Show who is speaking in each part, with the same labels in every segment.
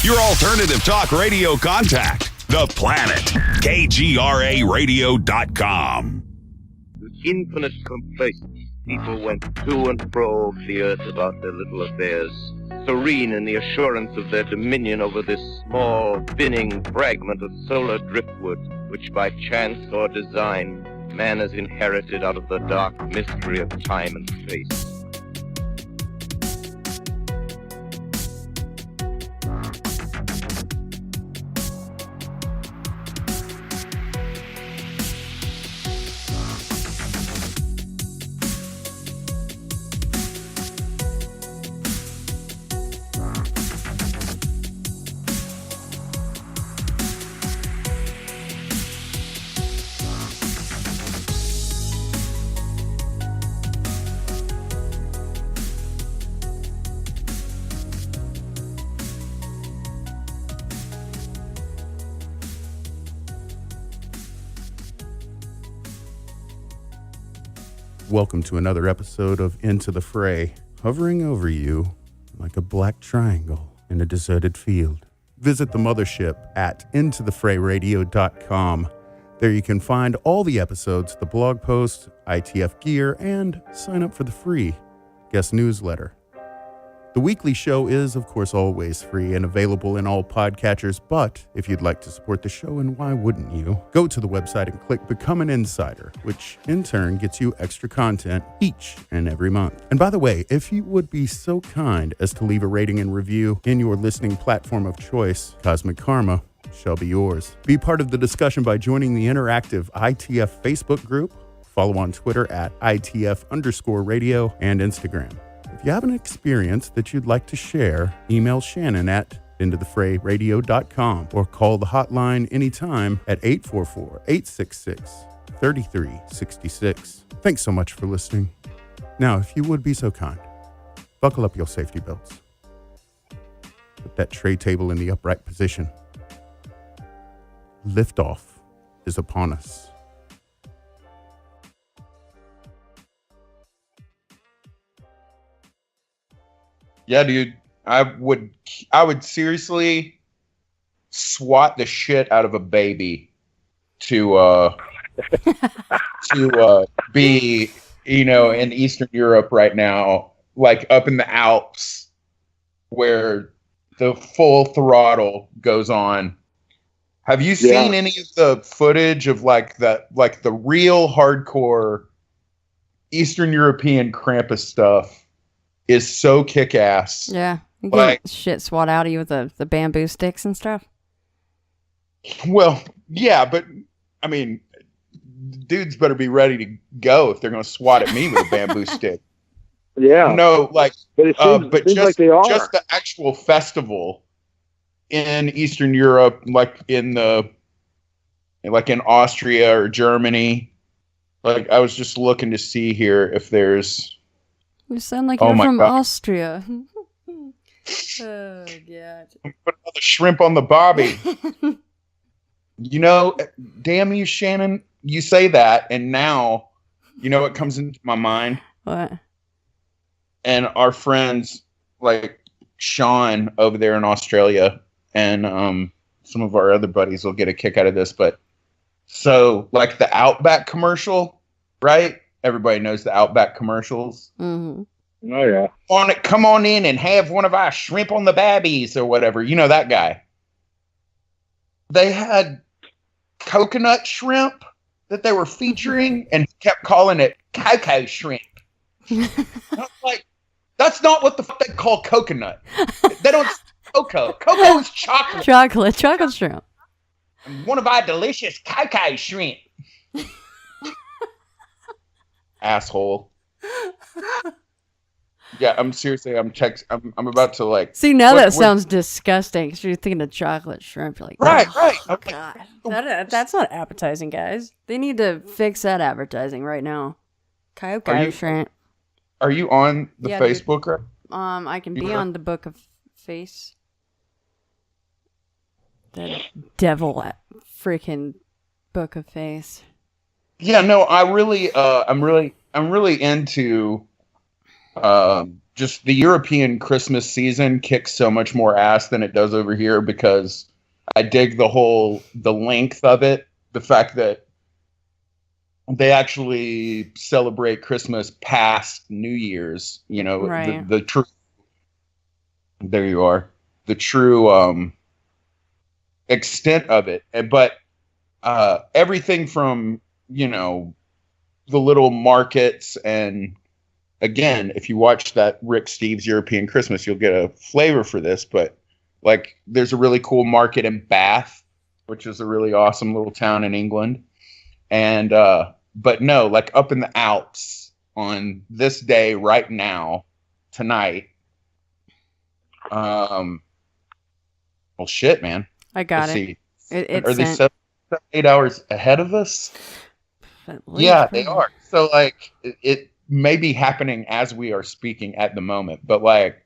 Speaker 1: Your alternative talk radio contact. The Planet. KGRAradio.com.
Speaker 2: With infinite complacence, people went to and fro over the earth about their little affairs, serene in the assurance of their dominion over this small, spinning fragment of solar driftwood, which by chance or design, man has inherited out of the dark mystery of time and space.
Speaker 3: Welcome to another episode of Into the Fray, hovering over you like a black triangle in a deserted field. Visit the mothership at intothefrayradio.com. There you can find all the episodes, the blog posts, ITF gear, and sign up for the free guest newsletter. The weekly show is, of course, always free and available in all podcatchers, but if you'd like to support the show, and why wouldn't you, go to the website and click Become an Insider, which in turn gets you extra content each and every month. And by the way, if you would be so kind as to leave a rating and review in your listening platform of choice, Cosmic Karma shall be yours. Be part of the discussion by joining the interactive ITF Facebook group, follow on Twitter at ITF_radio, and Instagram. If you have an experience that you'd like to share, email Shannon at intothefrayradio.com or call the hotline anytime at 844-866-3366. Thanks so much for listening. Now, if you would be so kind, buckle up your safety belts. Put that tray table in the upright position. Liftoff is upon us.
Speaker 4: Yeah, dude, I would seriously swat the shit out of a baby to be, in Eastern Europe right now, like up in the Alps where the full throttle goes on. Have you seen any of the footage of the real hardcore Eastern European Krampus stuff? Is so kick-ass.
Speaker 5: Yeah. You get shit swat out of you with the bamboo sticks and stuff.
Speaker 4: Well, yeah, but, I mean, dudes better be ready to go if they're going to swat at me with a bamboo stick.
Speaker 6: Yeah.
Speaker 4: No,
Speaker 6: but it seems
Speaker 4: just,
Speaker 6: like they are.
Speaker 4: Just the actual festival in Eastern Europe, like in Austria or Germany. Like, I was just looking to see here if there's...
Speaker 5: You sound like you're from Austria. Oh, God.
Speaker 4: Put another shrimp on the barbie. Damn you, Shannon. You say that, and now, what comes into my mind?
Speaker 5: What?
Speaker 4: And our friends, like Sean over there in Australia, and some of our other buddies will get a kick out of this, but so, like the Outback commercial, right? Everybody knows the Outback commercials.
Speaker 5: Mm-hmm.
Speaker 6: Oh, yeah.
Speaker 4: Come on in and have one of our shrimp on the babbies or whatever. You know that guy. They had coconut shrimp that they were featuring and kept calling it cocoa shrimp. I was like, that's not what the fuck they call coconut. They don't cocoa. Cocoa is chocolate.
Speaker 5: Chocolate shrimp.
Speaker 4: One of our delicious cocoa shrimp. Asshole. Yeah, I'm about to like.
Speaker 5: See, now that sounds disgusting. Because you're thinking of chocolate shrimp. You're like,
Speaker 4: right.
Speaker 5: Oh, God. That's not appetizing, guys. They need to fix that advertising right now. Cocoa shrimp.
Speaker 4: Are you on the Facebook? Right?
Speaker 5: I can be on the Book of Face. The devil freaking Book of Face. Yeah, no, I'm really into
Speaker 4: just the European Christmas season kicks so much more ass than it does over here because I dig the length of it. The fact that they actually celebrate Christmas past New Year's,
Speaker 5: Right.
Speaker 4: the true, there you are, the true extent of it. But everything from, the little markets, and again, if you watch that Rick Steves European Christmas, you'll get a flavor for this. But like, there's a really cool market in Bath, which is a really awesome little town in England. And but no, like up in the Alps on this day right now, tonight. Well, shit, man.
Speaker 5: I got
Speaker 4: Let's
Speaker 5: it.
Speaker 4: see. Are they 7, 8 hours ahead of us? Yeah, they are. So like it may be happening as we are speaking at the moment, but like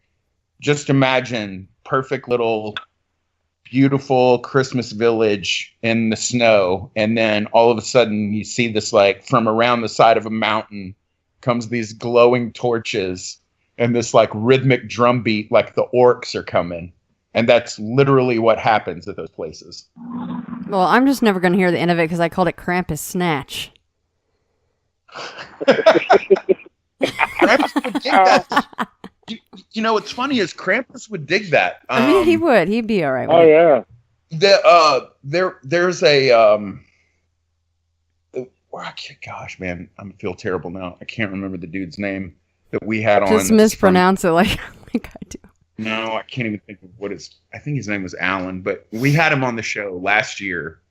Speaker 4: just imagine perfect little beautiful Christmas village in the snow, and then all of a sudden you see this, like, from around the side of a mountain comes these glowing torches and this like rhythmic drum beat, like the orcs are coming. And that's literally what happens at those places.
Speaker 5: Well, I'm just never going to hear the end of it because I called it Krampus Snatch.
Speaker 4: Krampus would dig that. You know what's funny is Krampus would dig that.
Speaker 5: I mean, he would. He'd be all right with
Speaker 6: Oh
Speaker 5: it.
Speaker 6: yeah.
Speaker 4: There's a gosh, man, I feel terrible now. I can't remember the dude's name that we had on.
Speaker 5: Just mispronounce it like I do.
Speaker 4: No, I can't even think of I think his name was Alan, but we had him on the show last year,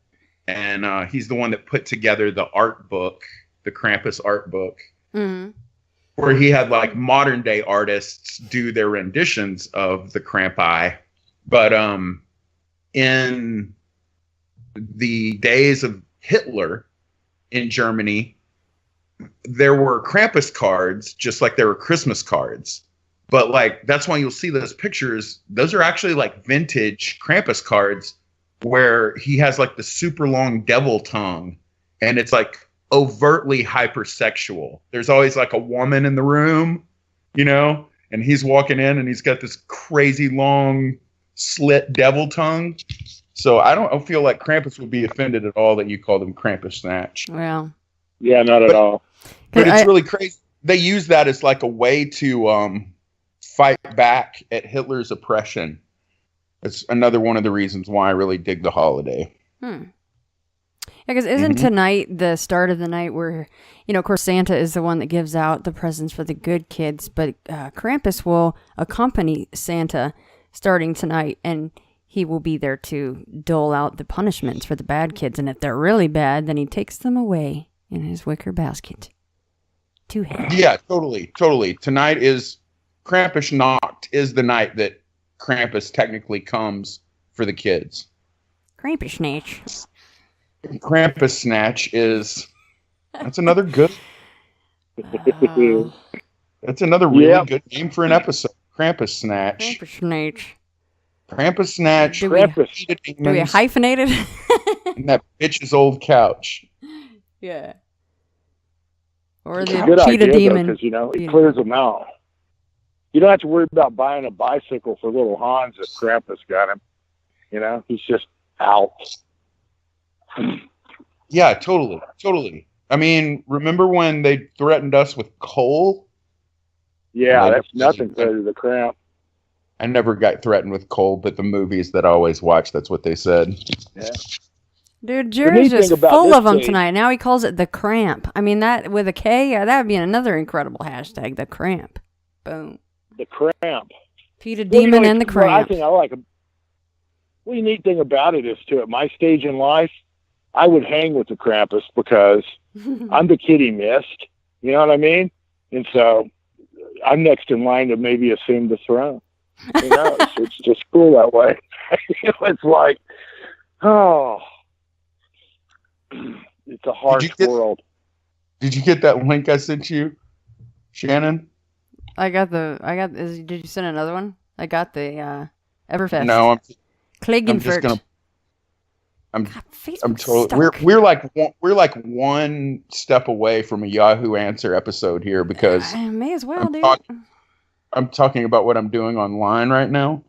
Speaker 4: and he's the one that put together the art book, the Krampus art book, where he had like modern day artists do their renditions of the Krampi. But in the days of Hitler in Germany, there were Krampus cards just like there were Christmas cards. But like, that's why you'll see those pictures. Those are actually like vintage Krampus cards where he has like the super long devil tongue, and it's like overtly hypersexual. There's always like a woman in the room, and he's walking in and he's got this crazy long slit devil tongue. So I don't feel like Krampus would be offended at all that you called him Krampus Snatch.
Speaker 5: Well,
Speaker 6: Yeah, not at all.
Speaker 4: But it's really crazy. They use that as like a way to fight back at Hitler's oppression. It's another one of the reasons why I really dig the holiday.
Speaker 5: Yeah, because isn't tonight the start of the night where, of course, Santa is the one that gives out the presents for the good kids, but Krampus will accompany Santa starting tonight, and he will be there to dole out the punishments for the bad kids. And if they're really bad, then he takes them away in his wicker basket to him.
Speaker 4: Yeah, totally. Tonight is Krampusnacht is the night that Krampus technically comes for the kids.
Speaker 5: Krampus Snatch.
Speaker 4: Krampus Snatch that's another good. That's another really good name for an episode. Krampus Snatch.
Speaker 5: Krampus Snatch.
Speaker 4: Krampus Snatch.
Speaker 5: Do we hyphenate it?
Speaker 4: And that bitch's old couch.
Speaker 5: Yeah. Or
Speaker 6: It's
Speaker 5: the
Speaker 6: a good
Speaker 5: cheetah
Speaker 6: idea,
Speaker 5: demon.
Speaker 6: because it clears them out. You don't have to worry about buying a bicycle for little Hans if Krampus got him. He's just out.
Speaker 4: Yeah, totally. I mean, remember when they threatened us with coal?
Speaker 6: Yeah, that's nothing compared to the Kramp.
Speaker 4: I never got threatened with coal, but the movies that I always watch, that's what they said.
Speaker 6: Yeah.
Speaker 5: Dude, Jera's just full of them tonight. Now he calls it the Kramp. I mean, that with a K, that would be another incredible hashtag, the Kramp. Boom.
Speaker 6: The Kramp.
Speaker 5: Peter Demon and the Kramp.
Speaker 6: I think I like him. Well, the neat thing about it is, too, at my stage in life, I would hang with the Krampus because I'm the kid he missed. You know what I mean? And so I'm next in line to maybe assume the throne. It's just cool that way. It's like, it's a harsh world.
Speaker 4: Did you get that link I sent you, Shannon?
Speaker 5: Did you send another one? I got the Everfest.
Speaker 4: No,
Speaker 5: I'm just gonna.
Speaker 4: I'm totally. We're like one step away from a Yahoo Answer episode here because
Speaker 5: I may as well, dude.
Speaker 4: I'm talking about what I'm doing online right now.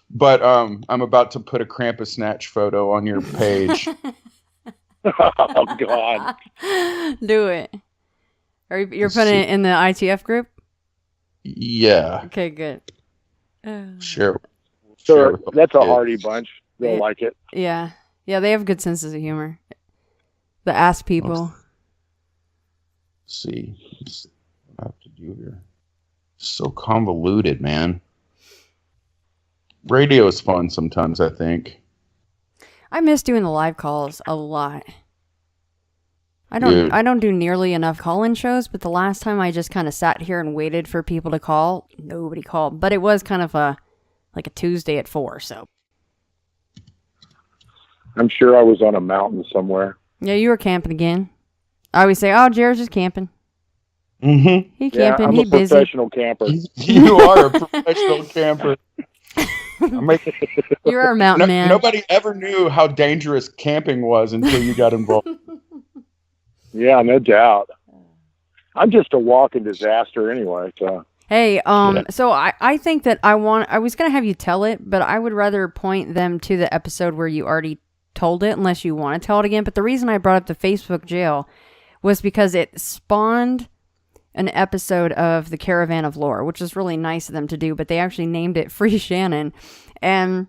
Speaker 4: But I'm about to put a Krampus snatch photo on your page.
Speaker 6: Oh God!
Speaker 5: Do it. You're putting it in the ITF group?
Speaker 4: Yeah.
Speaker 5: Okay, good.
Speaker 4: Sure.
Speaker 6: So that's a hardy bunch. They'll like it.
Speaker 5: Yeah. Yeah, they have good senses of humor. The ass people.
Speaker 4: Let's see. What I have to do here. So convoluted, man. Radio is fun sometimes, I think.
Speaker 5: I miss doing the live calls a lot. I don't do nearly enough call-in shows, but the last time I just kind of sat here and waited for people to call, nobody called. But it was kind of like a Tuesday at 4, so.
Speaker 6: I'm sure I was on a mountain somewhere.
Speaker 5: Yeah, you were camping again. I always say, oh, Jera's just camping.
Speaker 4: Mm-hmm.
Speaker 5: He camping,
Speaker 6: I'm
Speaker 5: he
Speaker 6: a
Speaker 5: busy.
Speaker 6: professional camper.
Speaker 4: You are a professional camper.
Speaker 5: You're our mountain man.
Speaker 4: Nobody ever knew how dangerous camping was until you got involved.
Speaker 6: Yeah, no doubt. I'm just a walking disaster anyway. So.
Speaker 5: Hey, so I think that I was going to have you tell it, but I would rather point them to the episode where you already told it, unless you want to tell it again. But the reason I brought up the Facebook jail was because it spawned an episode of the Caravan of Lore, which is really nice of them to do, but they actually named it Free Shannon. And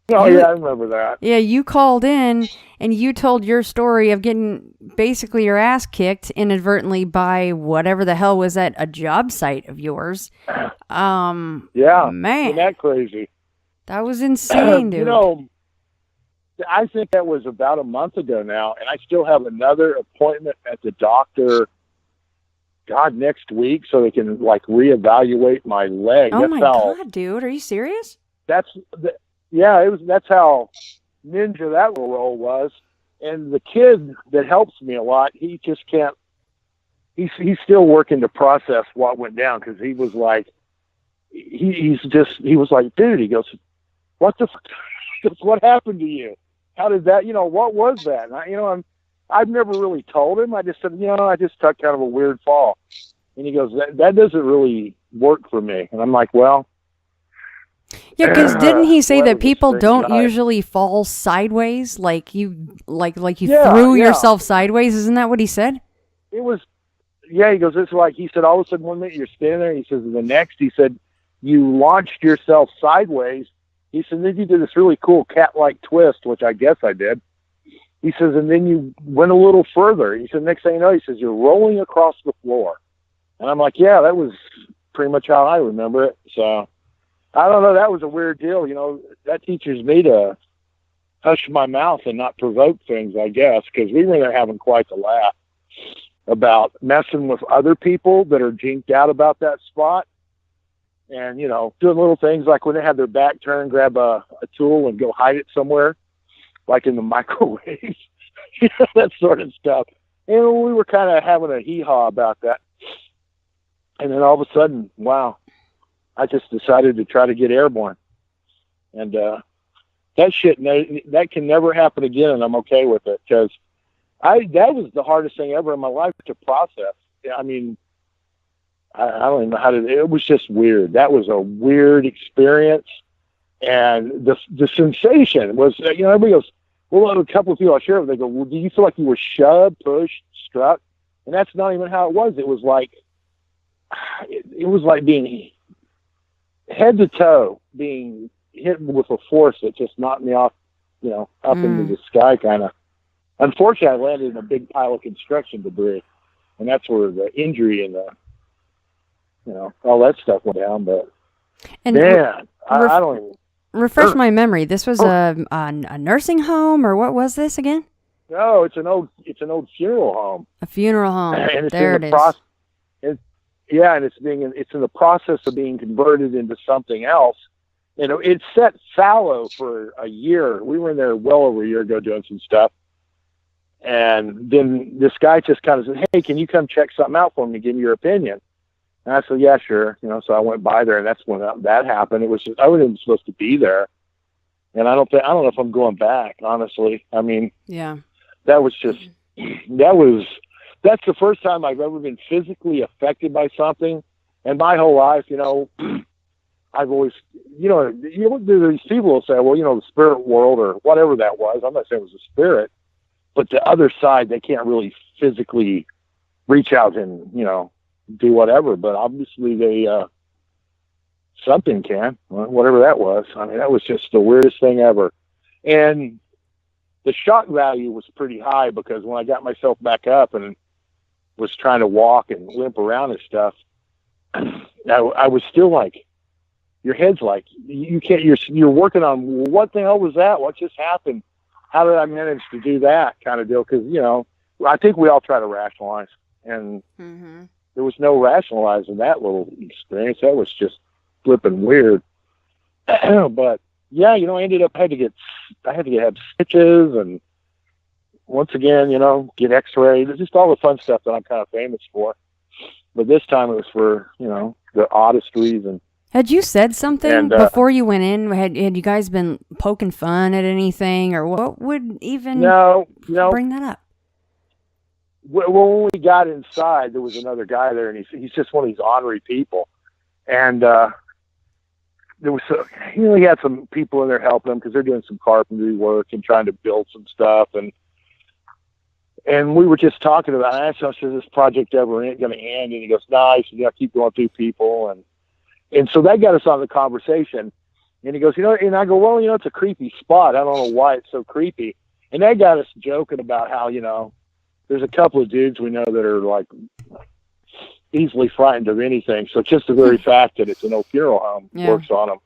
Speaker 6: yeah, I remember that.
Speaker 5: Yeah, you called in and you told your story of getting basically your ass kicked inadvertently by whatever the hell was at a job site of yours.
Speaker 6: Yeah,
Speaker 5: man,
Speaker 6: isn't that crazy?
Speaker 5: That was insane, dude.
Speaker 6: You know, I think that was about a month ago now, and I still have another appointment at the doctor. God, next week, so they can like reevaluate my leg.
Speaker 5: Oh my God, dude, are you serious?
Speaker 6: That's how ninja that role was. And the kid that helps me a lot, he just can't. He's still working to process what went down, because he was like, he was like, dude, he goes, what the fuck? What happened to you? How did that? What was that? And I've never really told him. I just said, I just took kind of a weird fall. And he goes, that doesn't really work for me. And I'm like, well.
Speaker 5: Yeah, because didn't he say that people don't usually fall sideways? Like you threw yourself sideways? Isn't that what he said?
Speaker 6: It was, yeah, he goes, it's like, he said, all of a sudden 1 minute you're standing there. He says, the next, he said, you launched yourself sideways. He said, then you did this really cool cat-like twist, which I guess I did. He says, and then you went a little further. He said, next thing you know, he says, you're rolling across the floor. And I'm like, yeah, that was pretty much how I remember it. So, I don't know. That was a weird deal. That teaches me to hush my mouth and not provoke things, I guess, because we were there having quite the laugh about messing with other people that are jinked out about that spot. And, doing little things like when they have their back turned, grab a tool and go hide it somewhere, like in the microwave, that sort of stuff. And we were kind of having a hee-haw about that. And then all of a sudden, wow, I just decided to try to get airborne. And that shit, that can never happen again, and I'm okay with it, because that was the hardest thing ever in my life to process. I mean, I don't even know how to, it was just weird. That was a weird experience. And the sensation was, everybody goes, well, a couple of people I share with, they go, well, do you feel like you were shoved, pushed, struck? And that's not even how it was. It was like being head to toe, being hit with a force that just knocked me off, up into the sky kind of. Unfortunately, I landed in a big pile of construction debris, and that's where the injury and all that stuff went down. But
Speaker 5: and
Speaker 6: man, I don't even.
Speaker 5: Refresh my memory. This was a nursing home, or what was this again?
Speaker 6: No, it's an old funeral home.
Speaker 5: A funeral home.
Speaker 6: And it's
Speaker 5: there
Speaker 6: in
Speaker 5: it is.
Speaker 6: And it's in the process of being converted into something else. It sat fallow for a year. We were in there well over a year ago doing some stuff. And then this guy just kind of said, hey, can you come check something out for me, give me your opinion? And I said, yeah, sure. So I went by there, and that's when that happened. It was I wasn't even supposed to be there. And I don't know if I'm going back, honestly. I mean,
Speaker 5: yeah,
Speaker 6: that's the first time I've ever been physically affected by something And my whole life, I've always, these people will say, well, the spirit world or whatever that was. I'm not saying it was a spirit, but the other side, they can't really physically reach out and, do whatever. But obviously they, something can, whatever that was. I mean, that was just the weirdest thing ever. And the shock value was pretty high because when I got myself back up and was trying to walk and limp around and stuff, I was still like, your head's like, you can't, you're working on, what the hell was that? What just happened? How did I manage to do that kind of deal? Because, I think we all try to rationalize, and there was no rationalizing that little experience. That was just flipping weird. But yeah, I ended up, I had to have stitches, and once again, get x-rays, just all the fun stuff that I'm kind of famous for. But this time it was for, the oddest reason.
Speaker 5: Had you said something before you went in? Had you guys been poking fun at anything, or what would even bring that up?
Speaker 6: Well, when we got inside, there was another guy there, and he's just one of these ornery people. And there was, he had some people in there helping him because they're doing some carpentry work and trying to build some stuff. And we were just talking about it. I asked him, is this project ever going to end? And he goes, no, I said, keep going through people. And so that got us on the conversation. And he goes, and I go, well, it's a creepy spot. I don't know why it's so creepy. And that got us joking about how, there's a couple of dudes we know that are like easily frightened of anything. So just the very fact that it's an old funeral home works on them.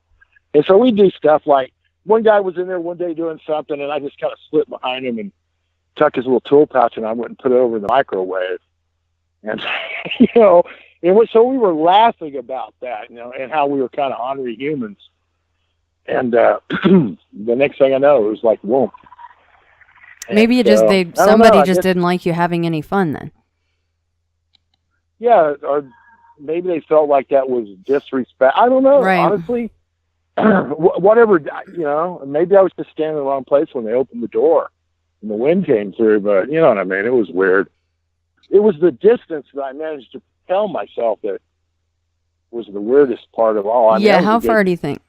Speaker 6: And so we do stuff like, one guy was in there one day doing something, and I just kind of slipped behind him and tucked his little tool pouch, and I went and put it over in the microwave. And, so we were laughing about that, and how we were kind of ornery humans. And the next thing I know, it was like, whoa.
Speaker 5: Maybe somebody just didn't like you having any fun then.
Speaker 6: Yeah, or maybe they felt like that was disrespect. I don't know,
Speaker 5: right.
Speaker 6: Honestly. Whatever, maybe I was just standing in the wrong place when they opened the door and the wind came through, but you know what I mean? It was weird. It was the distance that I managed to tell myself that was the weirdest part of all.
Speaker 5: How far do you think?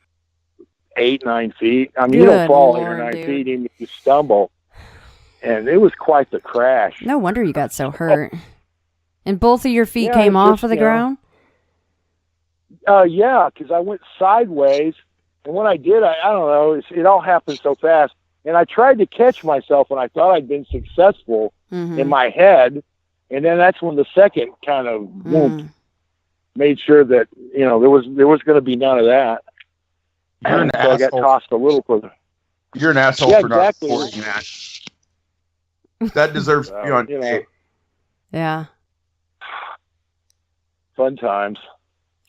Speaker 6: 8-9 feet. I mean, you don't fall 8 or 9 feet, even if you stumble. And it was quite the crash.
Speaker 5: No wonder you got so hurt. And both of your feet came off of the ground?
Speaker 6: Yeah, because I went sideways. And when I did, I don't know, it all happened so fast. And I tried to catch myself, and I thought I'd been successful in my head. And then that's when the second kind of made sure that, there was going to be none of that.
Speaker 4: You're an asshole.
Speaker 6: I got tossed a little further.
Speaker 4: You're an asshole for not reporting that. That deserves to be on tape.
Speaker 5: Yeah.
Speaker 6: Fun times.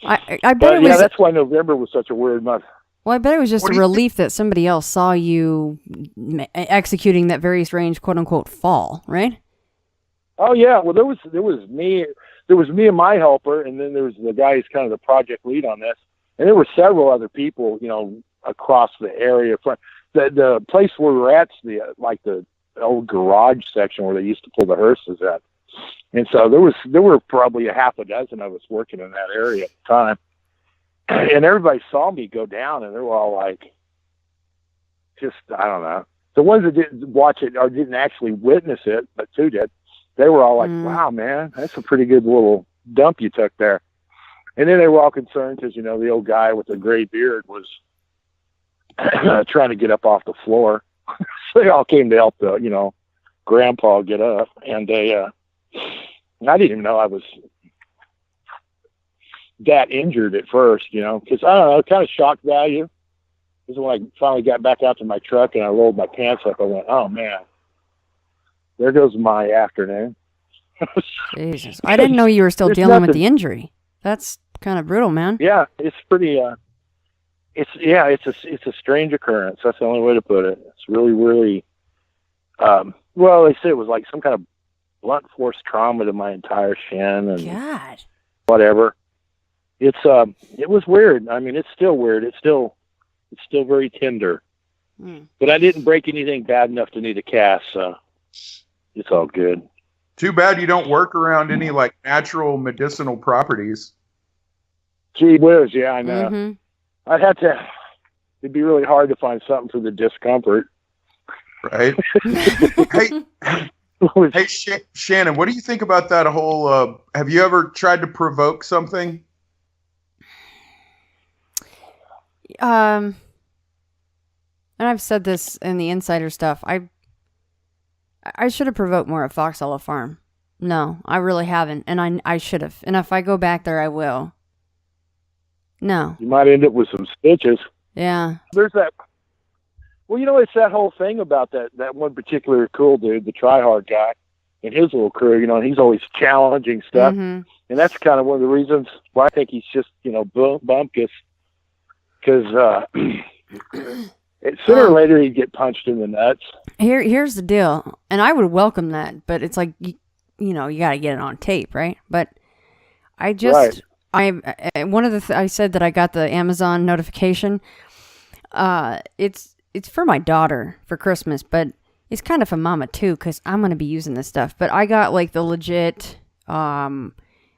Speaker 5: I bet it was.
Speaker 6: That's why November was such a weird month.
Speaker 5: Well, I bet it was just a relief that somebody else saw you executing that very strange "quote unquote" fall, right?
Speaker 6: Oh yeah. Well, there was me. There was me and my helper, and then there was the guy who's kind of the project lead on this, and there were several other people, across the area. The place where we were at's the old garage section where they used to pull the hearses at. And so there were probably a half a dozen of us working in that area at the time. And everybody saw me go down, and they were all like, just, I don't know. The ones that didn't watch it or didn't actually witness it, but two did, they were all like, wow, man, that's a pretty good little dump you took there. And then they were all concerned because, the old guy with the gray beard was trying to get up off the floor. So they all came to help the, grandpa get up. And I didn't even know I was that injured at first, because I don't know, kind of shock value. Because when I finally got back out to my truck and I rolled my pants up, I went, oh man, there goes my afternoon.
Speaker 5: Jesus. I didn't know you were still dealing with the injury. That's kind of brutal, man.
Speaker 6: Yeah, it's pretty, it's a strange occurrence. That's the only way to put it. It's really, really, well, they say it was like some kind of blunt force trauma to my entire shin and
Speaker 5: God.
Speaker 6: Whatever. It was weird. I mean, it's still weird. It's still very tender, but I didn't break anything bad enough to need a cast. So it's all good.
Speaker 4: Too bad you don't work around any like natural medicinal properties.
Speaker 6: Gee whiz, yeah, I know.
Speaker 5: Mm-hmm.
Speaker 6: I'd have to. It'd be really hard to find something for the discomfort.
Speaker 4: Right. Hey, Shannon, what do you think about that whole? Have you ever tried to provoke something?
Speaker 5: And I've said this in the insider stuff. I should have provoked more at Fox Hollow Farm. No, I really haven't, and I should have. And if I go back there, I will. No.
Speaker 6: You might end up with some stitches.
Speaker 5: Yeah.
Speaker 6: There's that. Well, it's that whole thing about that one particular cool dude, the try-hard guy, and his little crew. And he's always challenging stuff, and that's kind of one of the reasons why I think he's just bumpkus. Because sooner or later he'd get punched in the nuts. Here's
Speaker 5: the deal, and I would welcome that, but it's like you got to get it on tape, right? But I just I said that I got the Amazon notification. It's for my daughter for Christmas, but it's kind of for mama too, because I'm going to be using this stuff. But I got like the legit, I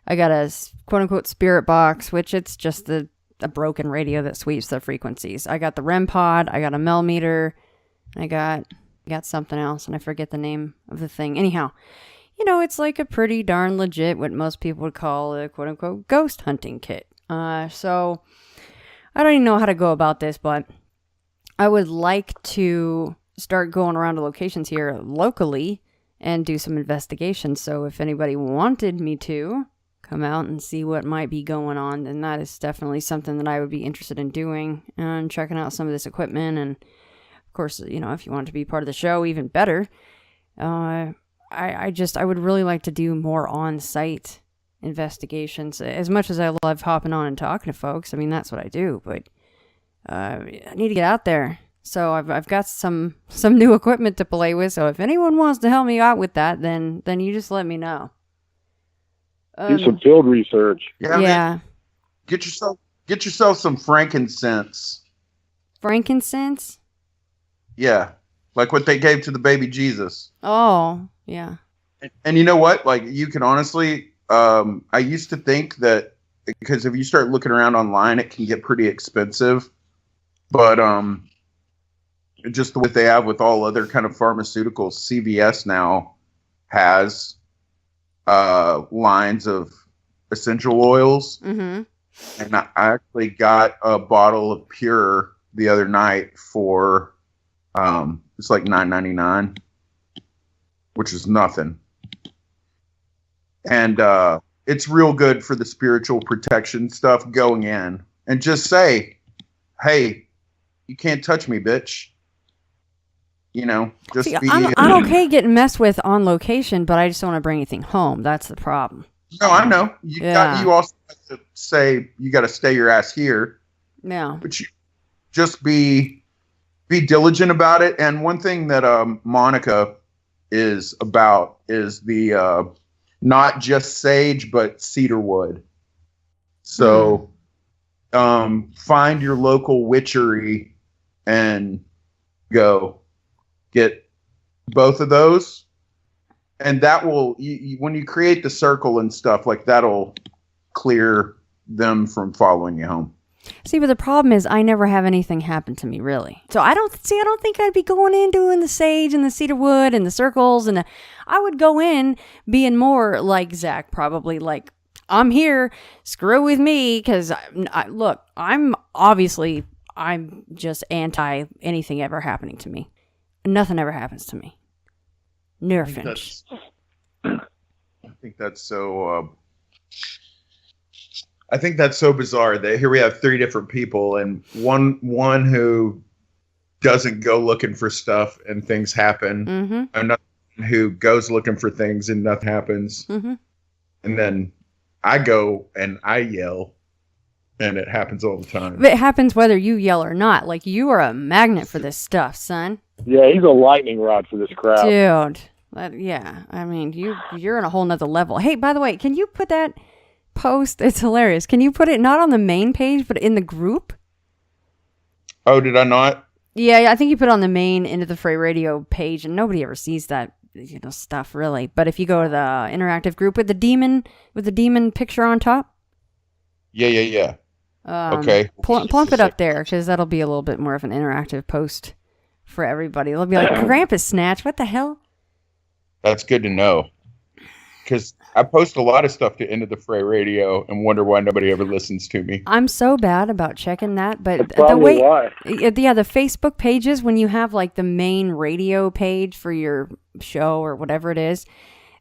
Speaker 5: got a quote unquote spirit box, which it's just a broken radio that sweeps the frequencies. I got the REM pod, I got a millimeter, I got something else, and I forget the name of the thing. Anyhow, it's like a pretty darn legit, what most people would call a quote unquote ghost hunting kit. So I don't even know how to go about this, but I would like to start going around to locations here locally and do some investigations. So if anybody wanted me to come out and see what might be going on, then that is definitely something that I would be interested in doing and checking out some of this equipment. And of course, if you want to be part of the show, even better. I would really like to do more on-site investigations. As much as I love hopping on and talking to folks, I mean, that's what I do, but I need to get out there. So I've got some new equipment to play with. So if anyone wants to help me out with that, then you just let me know.
Speaker 6: Do some field research.
Speaker 4: Yeah. Man, get yourself some frankincense.
Speaker 5: Frankincense?
Speaker 4: Yeah, like what they gave to the baby Jesus.
Speaker 5: Oh, yeah.
Speaker 4: And you know what? Like, you can honestly, I used to think that because if you start looking around online, it can get pretty expensive. But just what they have with all other kind of pharmaceuticals, CVS now has lines of essential oils. Mm-hmm. And I actually got a bottle of Pure the other night for it's like $9.99, which is nothing. And it's real good for the spiritual protection stuff going in. And just say, hey, you can't touch me, bitch. Just
Speaker 5: See,
Speaker 4: be...
Speaker 5: I'm okay getting messed with on location, but I just don't want to bring anything home. That's the problem.
Speaker 4: No, I know. You also have to say you got to stay your ass here.
Speaker 5: Yeah.
Speaker 4: But you just be diligent about it. And one thing that Monica is about is the not just sage, but cedar wood. So find your local witchery and go get both of those. And that will, when you create the circle and stuff, like that'll clear them from following you home.
Speaker 5: See, but the problem is I never have anything happen to me, really. So I don't think I'd be going in doing the sage and the cedar wood and the circles. And I would go in being more like Zach, probably like, I'm here, screw with me. Because look, I'm just anti anything ever happening to me. Nothing ever happens to me. Nothing.
Speaker 4: I think that's so. I think that's so bizarre that here we have three different people, and one who doesn't go looking for stuff and things happen,
Speaker 5: mm-hmm.
Speaker 4: another who goes looking for things and nothing happens,
Speaker 5: mm-hmm.
Speaker 4: and then I go and I yell, and it happens all the time.
Speaker 5: It happens whether you yell or not. Like, you are a magnet for this stuff, son.
Speaker 6: Yeah, he's a lightning rod for this crowd.
Speaker 5: Dude. Yeah, I mean, you're on a whole nother level. Hey, by the way, can you put that post? It's hilarious. Can you put it not on the main page, but in the group?
Speaker 4: Oh, did I not?
Speaker 5: Yeah, I think you put it on the main Into the Fray Radio page, and nobody ever sees that stuff, really. But if you go to the interactive group with the demon picture on top.
Speaker 4: Yeah. Okay.
Speaker 5: Plump it up there, because that'll be a little bit more of an interactive post for everybody. They'll be like, Krampus snatch, what the hell?
Speaker 4: That's good to know. Because I post a lot of stuff to Into the Fray Radio and wonder why nobody ever listens to me.
Speaker 5: I'm so bad about checking that, but
Speaker 6: That's probably why.
Speaker 5: Yeah, the Facebook pages, when you have like the main radio page for your show or whatever it is,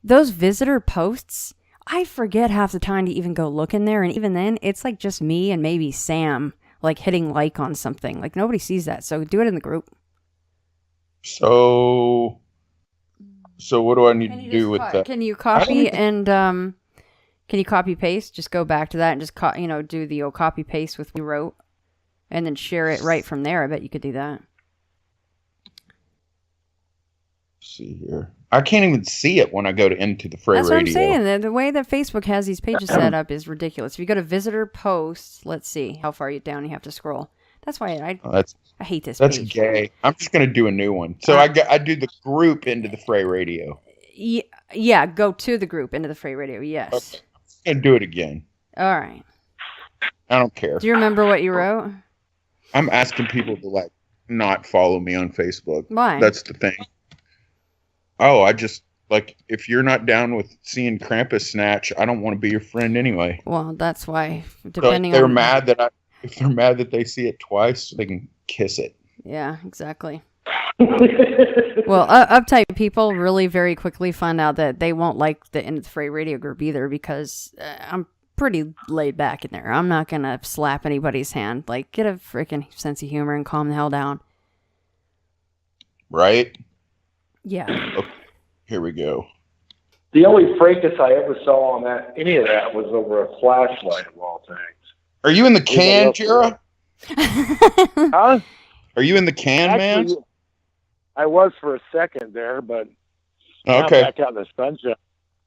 Speaker 5: those visitor posts, I forget half the time to even go look in there, and even then, it's like just me and maybe Sam like hitting like on something. Like nobody sees that, so do it in the group.
Speaker 4: So what do I need to do with that?
Speaker 5: Can you copy and can you copy paste? Just go back to that and just do the old copy paste with what you wrote, and then share it right from there. I bet you could do that.
Speaker 4: Let's see here. I can't even see it when I go to Into the Fray Radio.
Speaker 5: That's what I'm saying. The way that Facebook has these pages set up is ridiculous. If you go to visitor posts, let's see how far down you have to scroll. That's why I hate this
Speaker 4: That's
Speaker 5: page.
Speaker 4: gay. I'm just going to do a new one. So I do the group Into the Fray Radio.
Speaker 5: Yeah, go to the group Into the Fray Radio, yes.
Speaker 4: Okay. I'm going to do it again.
Speaker 5: All right.
Speaker 4: I don't care.
Speaker 5: Do you remember what you wrote?
Speaker 4: I'm asking people to not follow me on Facebook.
Speaker 5: Why?
Speaker 4: That's the thing. Oh, I just if you're not down with seeing Krampus snatch, I don't want to be your friend anyway.
Speaker 5: Well, that's why.
Speaker 4: Depending so if they're mad that they see it twice, they can kiss it.
Speaker 5: Yeah, exactly. Well, uptight people really very quickly find out that they won't like the Into the Fray Radio group either, because I'm pretty laid back in there. I'm not gonna slap anybody's hand. Like, get a freaking sense of humor and calm the hell down.
Speaker 4: Right?
Speaker 5: Yeah.
Speaker 4: Okay, here we go.
Speaker 6: The only fracas I ever saw on any of that was over a flashlight of all things.
Speaker 4: Are you in the can, Jera?
Speaker 6: Huh?
Speaker 4: Are you in the can, man?
Speaker 6: I was for a second there, but now
Speaker 4: okay.
Speaker 6: I'm back out in the sunshine.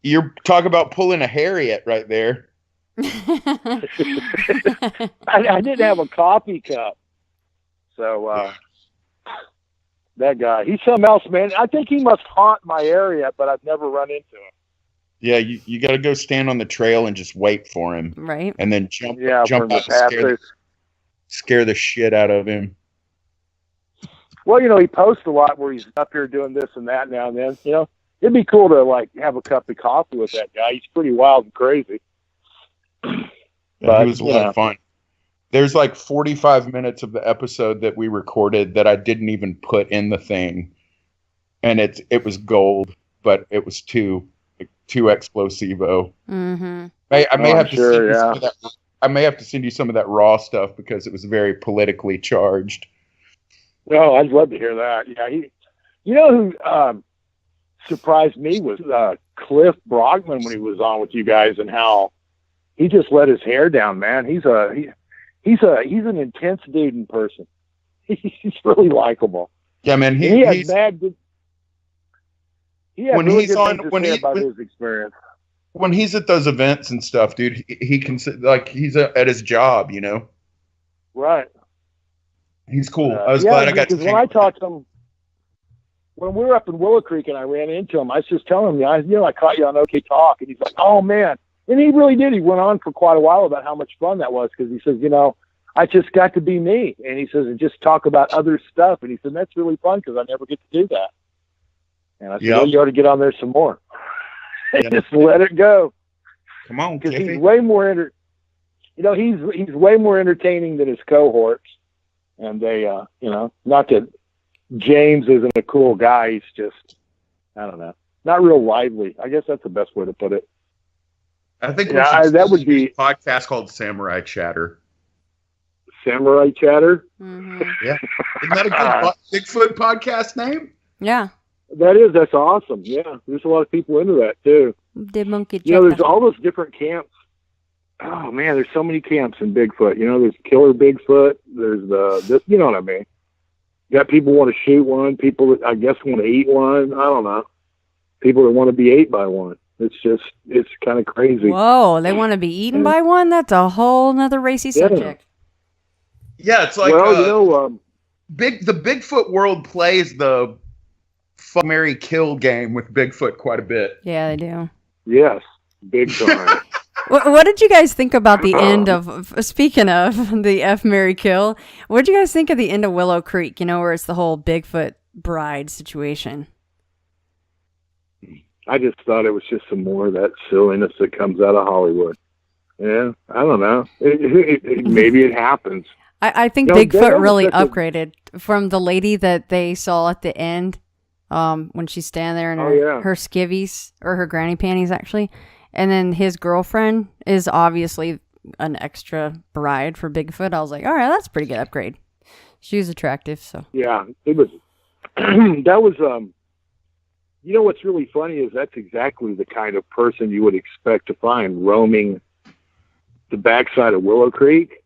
Speaker 4: You're talking about pulling a Harriet right there.
Speaker 6: I didn't have a coffee cup. So that guy, he's something else, man. I think he must haunt my area, but I've never run into him.
Speaker 4: Yeah, you got to go stand on the trail and just wait for him.
Speaker 5: Right.
Speaker 4: And then jump out
Speaker 6: and
Speaker 4: scare the shit out of him.
Speaker 6: Well, he posts a lot where he's up here doing this and that now and then. It'd be cool to have a cup of coffee with that guy. He's pretty wild and crazy.
Speaker 4: But, he was a lot of fun. There's 45 minutes of the episode that we recorded that I didn't even put in the thing, and it was gold, but it was too explosivo.
Speaker 5: Mm-hmm.
Speaker 4: I may have to send you some of that. I may have to send you some of that raw stuff because it was very politically charged.
Speaker 6: Oh, I'd love to hear that. Yeah, who surprised me was Cliff Brogman when he was on with you guys, and how he just let his hair down, man. He's an intense dude in person. He's really likable.
Speaker 4: Yeah, man.
Speaker 6: He had really good things to say about his experience.
Speaker 4: When he's at those events and stuff, dude, he can he's at his job,
Speaker 6: Right.
Speaker 4: He's cool. I was glad I got to.
Speaker 6: When I talked to him, when we were up in Willow Creek and I ran into him, I was just telling him, I caught you on OK Talk, and he's like, "Oh man." And he really did. He went on for quite a while about how much fun that was, because he says, I just got to be me. And he says, and just talk about other stuff. And he said, that's really fun because I never get to do that. And I said, well, you ought to get on there some more. Just let it go.
Speaker 4: Come on,
Speaker 6: because he's way more he's way more entertaining than his cohorts. And they, not that James isn't a cool guy. He's just, I don't know, not real lively. I guess that's the best way to put it.
Speaker 4: I think
Speaker 6: that would be
Speaker 4: a podcast called Samurai Chatter.
Speaker 6: Samurai Chatter?
Speaker 5: Mm-hmm.
Speaker 4: Yeah. Isn't that a good Bigfoot podcast name?
Speaker 5: Yeah.
Speaker 6: That's awesome. Yeah. There's a lot of people into that too.
Speaker 5: The monkey.
Speaker 6: There's all those different camps. Oh man, there's so many camps in Bigfoot. There's killer Bigfoot. There's you know what I mean? You got people want to shoot one, people that I guess want to eat one. I don't know. People that want to be ate by one. It's kind of crazy.
Speaker 5: Whoa, they want to be eaten by one? That's a whole nother racy subject.
Speaker 4: Yeah, it's like the Bigfoot world plays the fuck, marry, kill game with Bigfoot quite a bit.
Speaker 5: Yeah, they do.
Speaker 6: Yes, big time.
Speaker 5: What did you guys think about the end of, speaking of the F, Marry, Kill, what did you guys think of the end of Willow Creek, where it's the whole Bigfoot bride situation?
Speaker 6: I just thought it was just some more of that silliness that comes out of Hollywood. Yeah, I don't know. Maybe it happens.
Speaker 5: I think Bigfoot really upgraded from the lady that they saw at the end when she's standing there in her skivvies, or her granny panties, actually. And then his girlfriend is obviously an extra bride for Bigfoot. I was like, all right, that's a pretty good upgrade. She was attractive, so.
Speaker 6: Yeah, it was. That was, what's really funny is that's exactly the kind of person you would expect to find roaming the backside of Willow Creek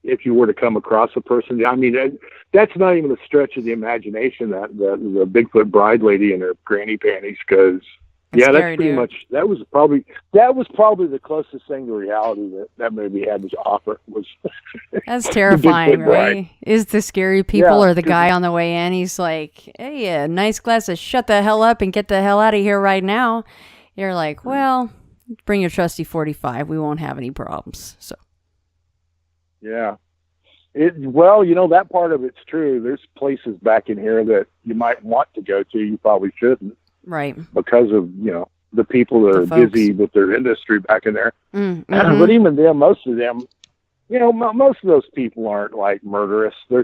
Speaker 6: if you were to come across a person. I mean, that's not even a stretch of the imagination, that the Bigfoot bride lady in her granny panties, because... Yeah, that's pretty much. That was probably the closest thing to reality that movie had to offer. Was
Speaker 5: that's terrifying, right? Is the scary people or the guy on the way in? He's like, "Hey, nice glasses. Shut the hell up and get the hell out of here right now." You're like, "Well, bring your trusty 45. We won't have any problems." So,
Speaker 6: yeah. That part of it's true. There's places back in here that you might want to go to. You probably shouldn't.
Speaker 5: Right.
Speaker 6: Because of, the people that are busy with their industry back in there.
Speaker 5: Mm-hmm.
Speaker 6: But even them, most of them, most of those people aren't like murderous. They'll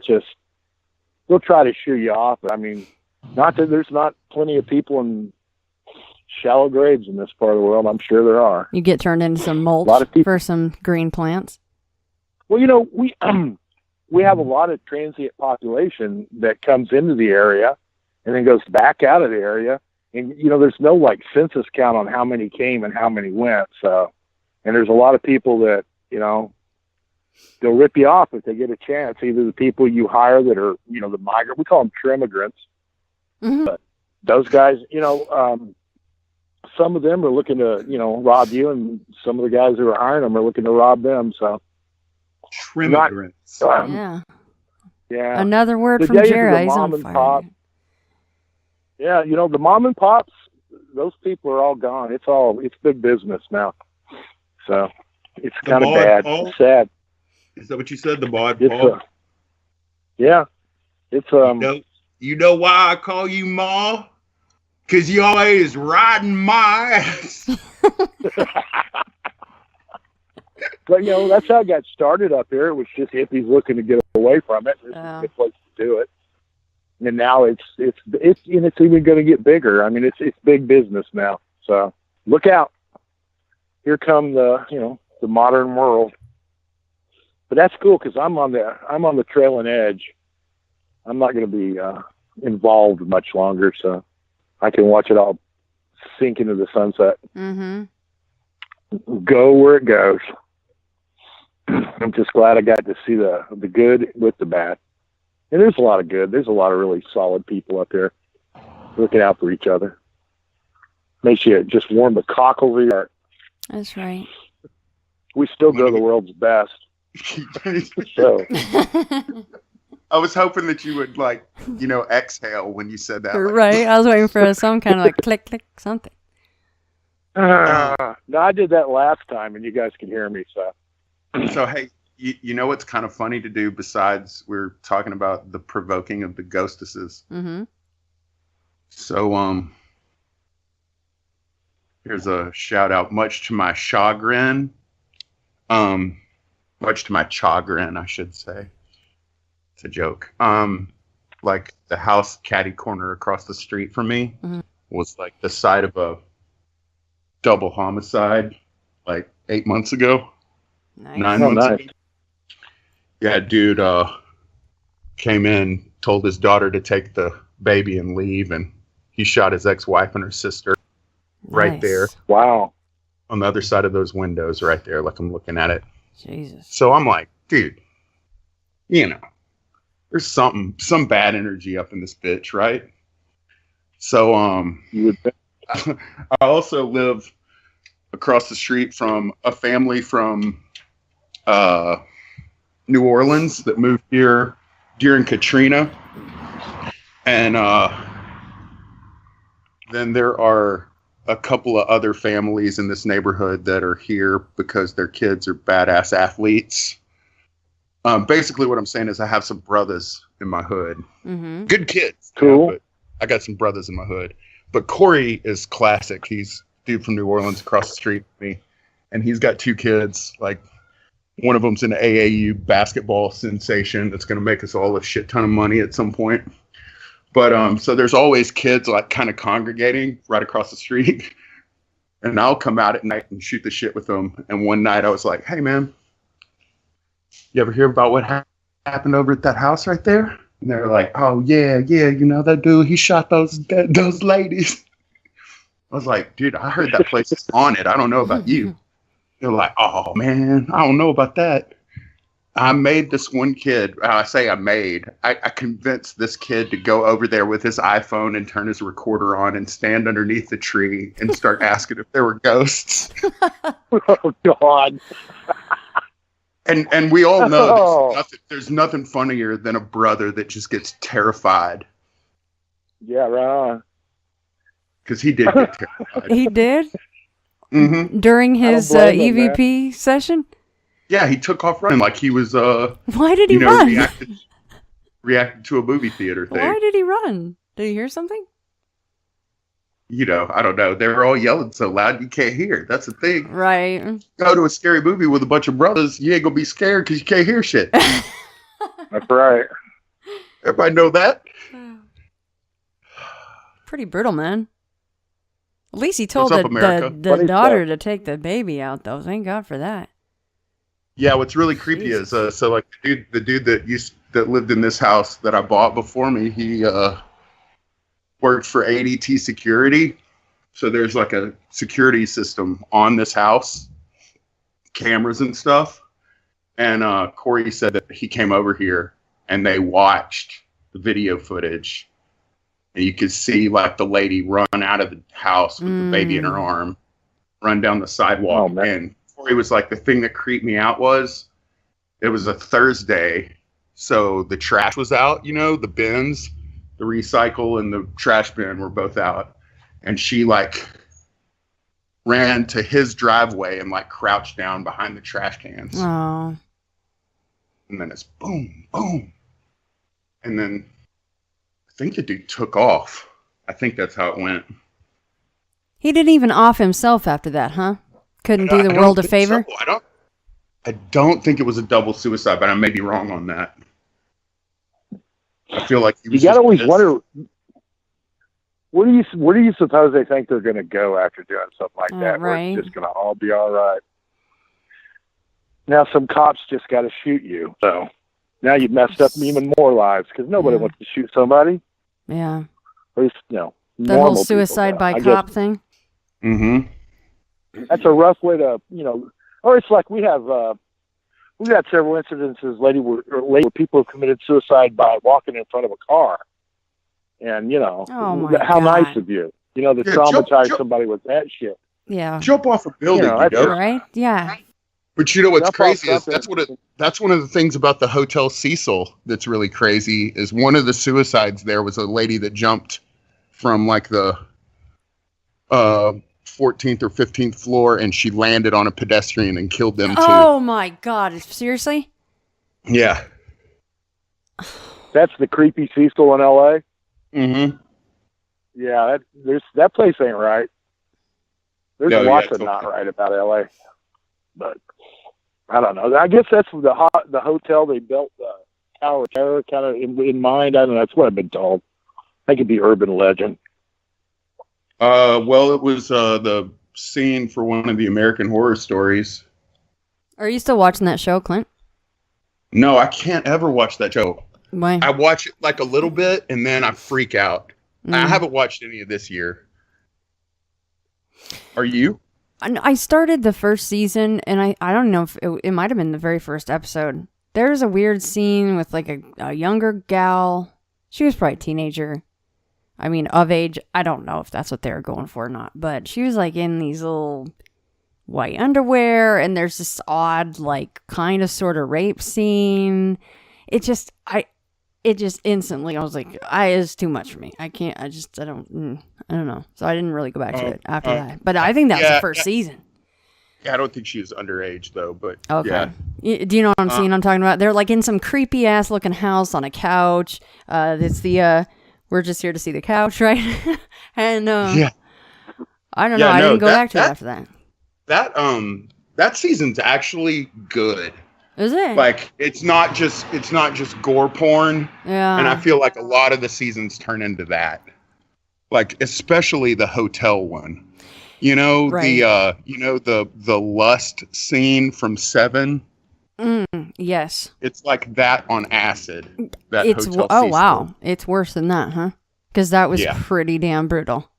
Speaker 6: try to shoo you off. I mean, not that there's not plenty of people in shallow graves in this part of the world. I'm sure there are.
Speaker 5: You get turned into some mulch for some green plants.
Speaker 6: Well, we have a lot of transient population that comes into the area and then goes back out of the area. And, there's no like census count on how many came and how many went. So, and there's a lot of people that, they'll rip you off if they get a chance. Either the people you hire that are, the migrant, we call them trimigrants.
Speaker 5: Mm-hmm. But
Speaker 6: those guys, some of them are looking to, rob you, and some of the guys who are hiring them are looking to rob them. So,
Speaker 4: trimigrants.
Speaker 6: Yeah.
Speaker 5: Another word from Jera. He's on fire.
Speaker 6: Yeah, the mom and pops, those people are all gone. It's big business now. So it's kind of bad. It's sad.
Speaker 4: Is that what you said? The mod
Speaker 6: Paul? Yeah. It's
Speaker 4: You know why I call you Ma? Because you always riding my ass.
Speaker 6: But that's how it got started up here. It was just hippies looking to get away from it. This is a good place to do it. And now it's even going to get bigger. I mean, it's big business now. So look out. Here come the modern world. But that's cool because I'm on the trailing edge. I'm not going to be involved much longer, so I can watch it all sink into the sunset.
Speaker 5: Mm-hmm.
Speaker 6: Go where it goes. I'm just glad I got to see the good with the bad. And there's a lot of good. There's a lot of really solid people up there looking out for each other. Makes you just warm the cockles of your heart.
Speaker 5: That's right.
Speaker 6: We still go the world's best. So.
Speaker 4: I was hoping that you would exhale when you said that.
Speaker 5: Right. I was waiting for some kind of click, click, something.
Speaker 6: No, I did that last time and you guys could hear me.
Speaker 4: So, hey, you know what's kind of funny to do besides we're talking about the provoking of the ghostesses?
Speaker 5: Mm-hmm.
Speaker 4: So, here's a shout out, much to my chagrin. Much to my chagrin, I should say. It's a joke. Like the house catty corner across the street from me was like the site of a double homicide like 8 months ago.
Speaker 5: Nice.
Speaker 4: 9 months ago. Yeah, dude came in, told his daughter to take the baby and leave, and he shot his ex-wife and her sister right there.
Speaker 6: Wow.
Speaker 4: On the other side of those windows right there, like I'm looking at it.
Speaker 5: Jesus.
Speaker 4: So I'm like, dude, there's some bad energy up in this bitch, right? So
Speaker 6: you would think.
Speaker 4: I also live across the street from a family from New Orleans that moved here during Katrina. And then there are
Speaker 3: a couple of other families in this neighborhood that are here because their kids are badass athletes. Basically, what I'm saying is I have some brothers in my hood.
Speaker 5: Mm-hmm.
Speaker 3: Good kids.
Speaker 6: Cool.
Speaker 3: But I got some brothers in my hood. But Corey is classic. He's a dude from New Orleans across the street from me. And he's got 2 kids. Like, one of them's an AAU basketball sensation that's going to make us all a shit ton of money at some point. But so there's always kids like kind of congregating right across the street. And I'll come out at night and shoot the shit with them. And one night I was like, hey, man, you ever hear about what happened over at that house right there? And they're like, oh, yeah, you know, that dude, he shot those ladies. I was like, dude, I heard that place is haunted. I don't know about you. They're like, oh, man, I don't know about that. I made this one kid, I convinced this kid to go over there with his iPhone and turn his recorder on and stand underneath the tree and start asking if there were ghosts.
Speaker 6: Oh, God.
Speaker 3: And we all know there's nothing funnier than a brother that just gets terrified.
Speaker 6: Yeah, right.
Speaker 3: Because he did get terrified.
Speaker 5: He did?
Speaker 3: Mm-hmm.
Speaker 5: During his EVP session?
Speaker 3: Yeah, he took off running like he was
Speaker 5: Why did he run?
Speaker 3: Reacted to a movie theater thing.
Speaker 5: Why did he run? Did he hear something?
Speaker 3: You know, I don't know. They were all yelling so loud you can't hear. That's the thing.
Speaker 5: Right.
Speaker 3: Go to a scary movie with a bunch of brothers, you ain't gonna be scared because you can't hear shit.
Speaker 6: That's right.
Speaker 3: Everybody know that?
Speaker 5: Pretty brutal, man. At least he told
Speaker 3: What's up, America?
Speaker 5: the daughter to take the baby out, though. Thank God for that.
Speaker 3: Yeah, what's really creepy is so like the dude that lived in this house that I bought before me, he worked for ADT Security. So there's like a security system on this house, cameras and stuff. And Corey said that he came over here and they watched the video footage. And you could see like the lady run out of the house with the baby in her arm, run down the sidewalk.
Speaker 6: Oh,
Speaker 3: and Corey was like, the thing that creeped me out was it was a Thursday. So the trash was out, you know, the bins, the recycle and the trash bin were both out. And she like ran to his driveway and like crouched down behind the trash cans.
Speaker 5: Oh.
Speaker 3: And then it's boom, boom. And then I think the dude took off. I think that's how it went.
Speaker 5: He didn't even off himself after that, huh? Couldn't do the world a favor?
Speaker 3: So. I don't think it was a double suicide, but I may be wrong on that. I feel like he was.
Speaker 6: You gotta always wonder. Where do you suppose they think they're going to go after doing something like that?
Speaker 5: Right.
Speaker 6: Where it's just going to all be all right. Now some cops just got to shoot you, so now you've messed up even more lives because nobody wants to shoot somebody.
Speaker 5: Yeah.
Speaker 6: At least, you know,
Speaker 5: the whole suicide by cop thing.
Speaker 3: Mm-hmm.
Speaker 6: That's a rough way to, you know, or it's like we've had several incidences lately where people have committed suicide by walking in front of a car. And, you know, how nice of you, you know, to traumatize somebody with that shit.
Speaker 5: Yeah.
Speaker 3: Jump off a building,
Speaker 6: you know.
Speaker 5: Right? Yeah.
Speaker 3: But you know what's crazy is that's one of the things about the Hotel Cecil that's really crazy is one of the suicides there was a lady that jumped from like the 14th or 15th floor and she landed on a pedestrian and killed them too.
Speaker 5: Oh my God. Seriously?
Speaker 3: Yeah.
Speaker 6: That's the creepy Cecil in LA?
Speaker 3: Mm-hmm.
Speaker 6: Yeah, that place ain't right. There's lots of not right about LA. But I don't know. I guess that's the hotel they built the Tower of Terror kind of in mind. I don't know. That's what I've been told. I think it'd be urban legend.
Speaker 3: Well, it was the scene for one of the American Horror Stories.
Speaker 5: Are you still watching that show, Clint?
Speaker 3: No, I can't ever watch that show.
Speaker 5: Why?
Speaker 3: I watch it like a little bit and then I freak out. I haven't watched any of this year. Are you?
Speaker 5: I started the first season, and I don't know if it might have been the very first episode. There's a weird scene with like a younger gal. She was probably a teenager. I mean, of age. I don't know if that's what they were going for or not. But she was like in these little white underwear, and there's this odd, like, kind of sort of rape scene. It just, it just instantly, I was like, it's too much for me. I can't, I don't know. So I didn't really go back to it after that. But I think that was the first season.
Speaker 3: Yeah, I don't think she was underage though, but
Speaker 5: okay. Yeah. Do you know what I'm seeing? I'm talking about. They're like in some creepy ass looking house on a couch. It's the we're just here to see the couch, right? And I don't know. I didn't go back to it after that.
Speaker 3: That season's actually good.
Speaker 5: Is it?
Speaker 3: Like it's not just gore porn.
Speaker 5: Yeah.
Speaker 3: And I feel like a lot of the seasons turn into that. Like especially the hotel one. You know, right. The lust scene from Seven.
Speaker 5: Yes.
Speaker 3: It's like that on acid.
Speaker 5: Wow. It's worse than that, huh? Because that was pretty damn brutal.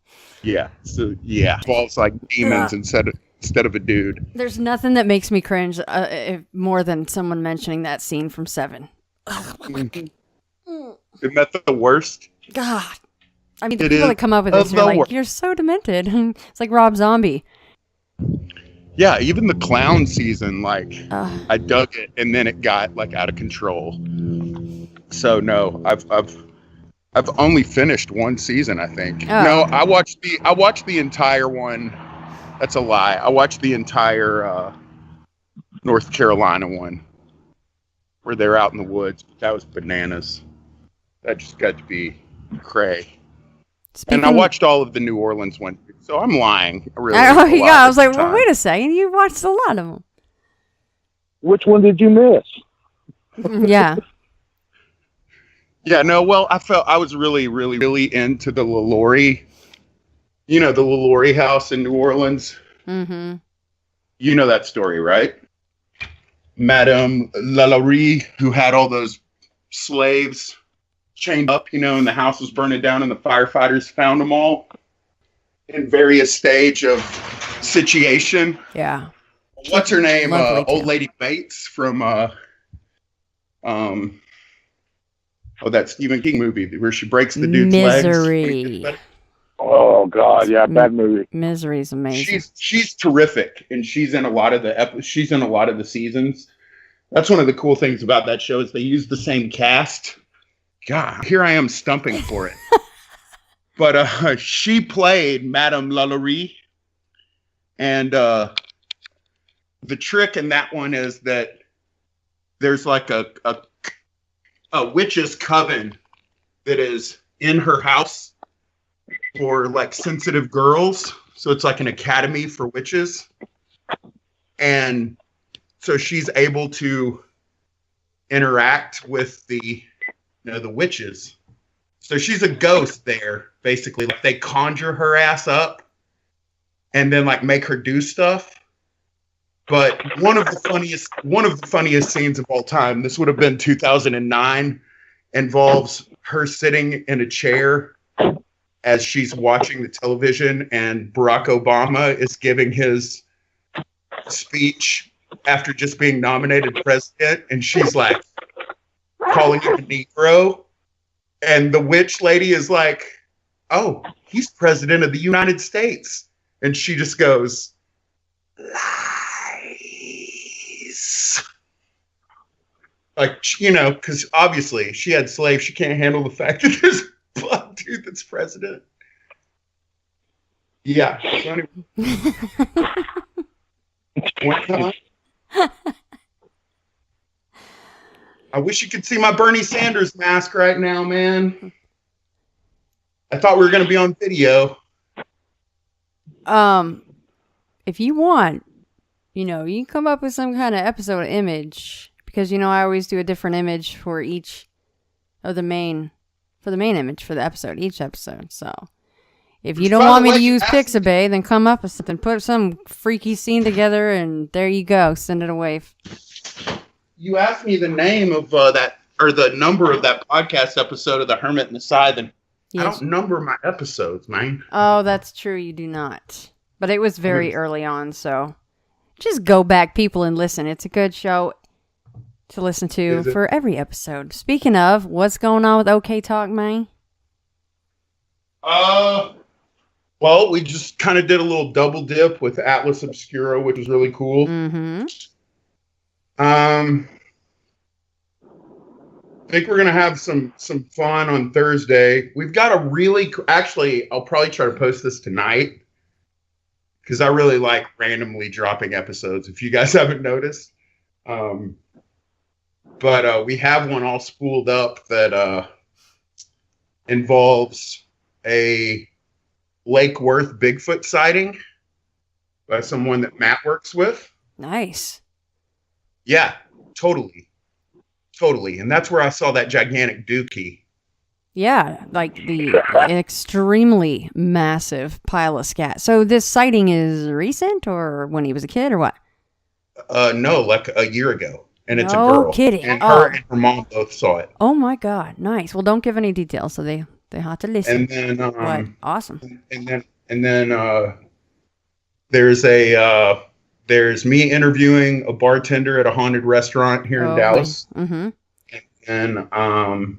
Speaker 3: Yeah. So involves like demons instead of a dude.
Speaker 5: There's nothing that makes me cringe more than someone mentioning that scene from Seven.
Speaker 3: Isn't that the worst?
Speaker 5: God. I mean, the people that come up with this are like, you're so demented. It's like Rob Zombie.
Speaker 3: Yeah, even the clown season, like, I dug it, and then it got like out of control. So no, I've only finished one season, I think. Oh. No, I watched the entire one. That's a lie. I watched the entire North Carolina one, where they're out in the woods. But that was bananas. That just got to be cray. And I watched all of the New Orleans one, so I'm lying.
Speaker 5: I was like, well, wait a second, you watched a lot of them.
Speaker 6: Which one did you miss?
Speaker 5: Yeah.
Speaker 3: Yeah, no, well, I was really, really, really into the LaLaurie, the LaLaurie house in New Orleans.
Speaker 5: Mm-hmm.
Speaker 3: You know that story, right? Madame LaLaurie, who had all those slaves chained up, and the house was burning down and the firefighters found them all in various stage of situation.
Speaker 5: Yeah.
Speaker 3: What's her name? Old Lady Bates from that Stephen King movie where she breaks the dude's
Speaker 5: Misery.
Speaker 3: legs.
Speaker 6: Oh God, yeah, bad movie.
Speaker 5: Misery is amazing.
Speaker 3: She's terrific, and she's in a lot of the seasons. That's one of the cool things about that show is they use the same cast. God, here I am stumping for it. But she played Madame LaLaurie, and the trick in that one is that there's like a witch's coven that is in her house for like sensitive girls. So it's like an academy for witches. And so she's able to interact with the witches. So she's a ghost there, basically. Like they conjure her ass up and then like make her do stuff. But one of the funniest scenes of all time, this would have been 2009, involves her sitting in a chair as she's watching the television and Barack Obama is giving his speech after just being nominated president, and she's like calling him a Negro, and the witch lady is like, "Oh, he's president of the United States," and she just goes, "Lies." Like, because obviously she had slaves, she can't handle the fact that there's a black dude that's president. Yeah. So anyway. I wish you could see my Bernie Sanders mask right now, man. I thought we were going to be on video.
Speaker 5: If you want, you can come up with some kind of episode image, because I always do a different image for each of the main image for the episode, each episode. So if you don't want me to use Pixabay, then come up with something, put some freaky scene together, and there you go. Send it away.
Speaker 3: You asked me the name of that, or the number of that podcast episode of The Hermit and the Scythe, and yes. I don't number my episodes, man.
Speaker 5: Oh, that's true. You do not. But it was very early on, so just go back, people, and listen. It's a good show to listen to for every episode. Speaking of, what's going on with OK Talk, man?
Speaker 3: Well, we just kind of did a little double dip with Atlas Obscura, which was really cool.
Speaker 5: Mm-hmm.
Speaker 3: think we're gonna have some fun on Thursday. We've got a actually, I'll probably try to post this tonight because I really like randomly dropping episodes. If you guys haven't noticed, but we have one all spooled up that involves a Lake Worth Bigfoot sighting by someone that Matt works with.
Speaker 5: Nice.
Speaker 3: Yeah, totally. And that's where I saw that gigantic dookie.
Speaker 5: Yeah, like the extremely massive pile of scat. So this sighting is recent or when he was a kid or what?
Speaker 3: No, like a year ago. And it's a
Speaker 5: No
Speaker 3: girl.
Speaker 5: kidding.
Speaker 3: And her and her mom both saw it.
Speaker 5: Oh my God, nice. Well, don't give any details so they have to listen.
Speaker 3: And then
Speaker 5: But awesome.
Speaker 3: And then there's me interviewing a bartender at a haunted restaurant here in Dallas.
Speaker 5: Mm-hmm.
Speaker 3: And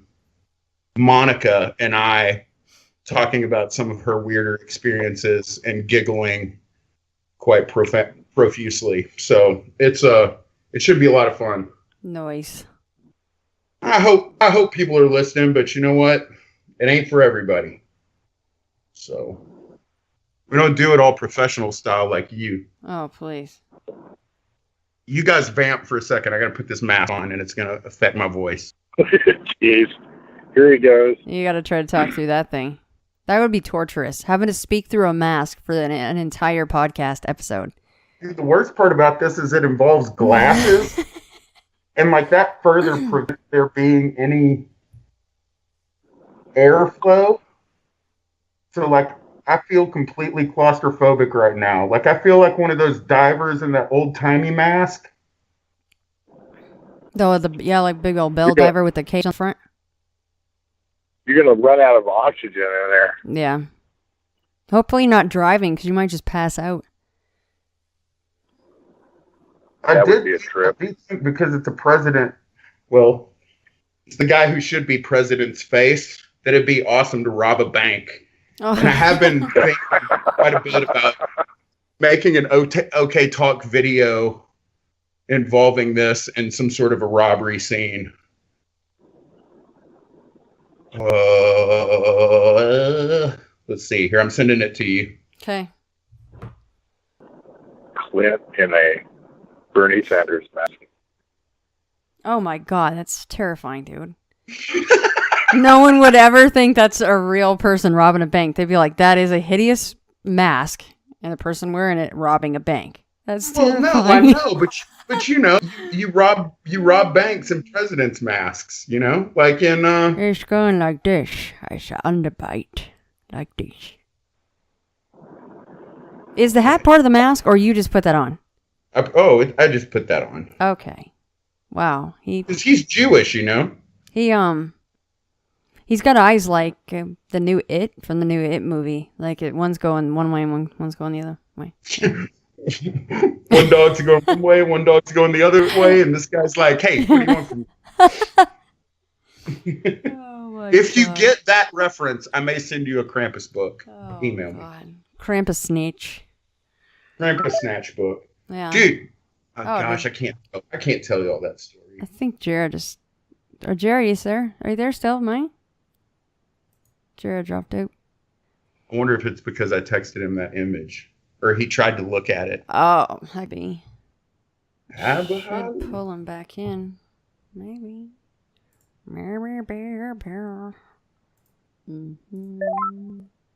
Speaker 3: Monica and I talking about some of her weirder experiences and giggling quite profusely. So it should be a lot of fun.
Speaker 5: Nice.
Speaker 3: I hope people are listening, but you know what? It ain't for everybody. So we don't do it all professional style like you.
Speaker 5: Oh, please.
Speaker 3: You guys vamp for a second. I got to put this mask on and it's going to affect my voice.
Speaker 6: Jeez. Here he goes.
Speaker 5: You got to try to talk through that thing. That would be torturous. Having to speak through a mask for an entire podcast episode.
Speaker 3: Dude, the worst part about this is it involves glasses. And like that further prevents there being any airflow. So like I feel completely claustrophobic right now. Like I feel like one of those divers in that old-timey mask.
Speaker 5: Like big old bell diver with the cage on the front.
Speaker 6: You're going to run out of oxygen in there.
Speaker 5: Yeah. Hopefully not driving because you might just pass out.
Speaker 6: That would be a trip.
Speaker 3: I did think because it's a president, well, it's the guy who should be president's face, that it'd be awesome to rob a bank.
Speaker 5: Oh.
Speaker 3: And I have been thinking quite a bit about making an OK Talk video involving this in some sort of a robbery scene. Let's see. Here, I'm sending it to you.
Speaker 5: Okay.
Speaker 6: Clint in a Bernie Sanders mask.
Speaker 5: Oh my God, that's terrifying, dude. No one would ever think that's a real person robbing a bank. They'd be like, that is a hideous mask and a person wearing it robbing a bank. That's terrifying.
Speaker 3: Well, no, I know, but you know, you rob banks in president's masks, you know? Like in
Speaker 5: It's going like this. It's an underbite. Like this. Is the hat part of the mask or you just put that on?
Speaker 3: I just put that on.
Speaker 5: Okay. Wow.
Speaker 3: Because he's Jewish, you know?
Speaker 5: He's got eyes like the new It from the new It movie. Like one's going one way and one's going the other way.
Speaker 3: One dog's going one way, one dog's going the other way, and this guy's like, hey, what do you want from me? If you get that reference, I may send you a Krampus book. Email me.
Speaker 5: Krampus snatch.
Speaker 3: Krampus snatch book.
Speaker 5: Yeah.
Speaker 3: Dude. Gosh, I can't tell you all that story.
Speaker 5: I think Jera Jera, is there? Are you there still, Mike? Jera dropped out.
Speaker 3: I wonder if it's because I texted him that image. Or he tried to look at it.
Speaker 5: Oh, maybe.
Speaker 3: Should
Speaker 5: pull him back in. Maybe. Mm-hmm.